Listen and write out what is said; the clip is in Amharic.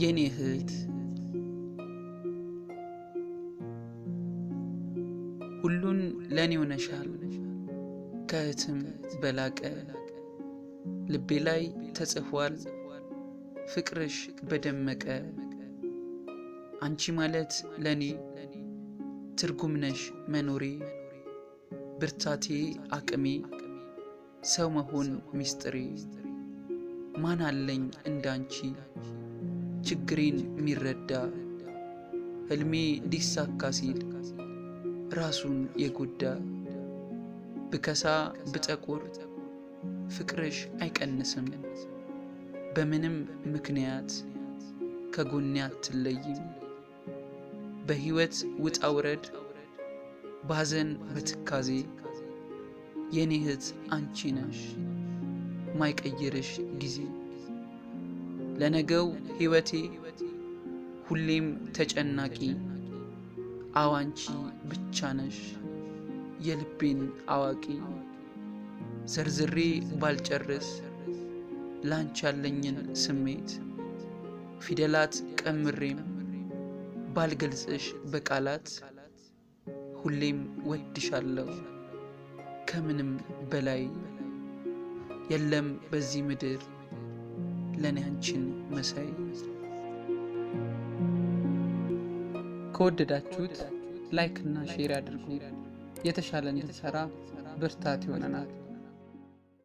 የኔ እህት ሁሉን ለኔ ሆነሻል ከእህትም በላቀ ልቤ ላይ ተጽፏል ፍቅርሽ በደመቀ አንቺ ማለት ለኔ ትርጉም ነሽ መኖሬ ብርታቴ አቅሜ ሰው መሆን ሚስጥሬ ማን አለኝ እንዳንቺ ችግሬን ሚረዳ ህልሜ ሊሳካ ሲል ራሱን የጎዳ ብከሳ ብጠቁር ፍቅርሽ አይቀንስም በምንም ምክንያት ከጎኔ አትለይም በህይወት ውጣ ውረድ ባዘን በትካዜ የኔ እህት አንቺ ነሽ ማይቀይርሽ ጊዜ ለነገው ህይወቴ ሁሌም ተጨናቂ አዋንቺ ብቻ ነሽ የልቤን አዋቂ ዘርዝሬ ባልጨርስ ላንቺ ያለኝን ስሜት ፊደላት ቀምሬም ባልገልጽሽ በቃላት ሁሌም ወድሻለሁ ከምንም በላይ የለም በዚህ ምድር ለኔ አንቺን መሳይ ከወደዳችሁት ላይክ እና ሼር አድርጉ የተሻለ እንድንሰራ ብርታት ይሆነናል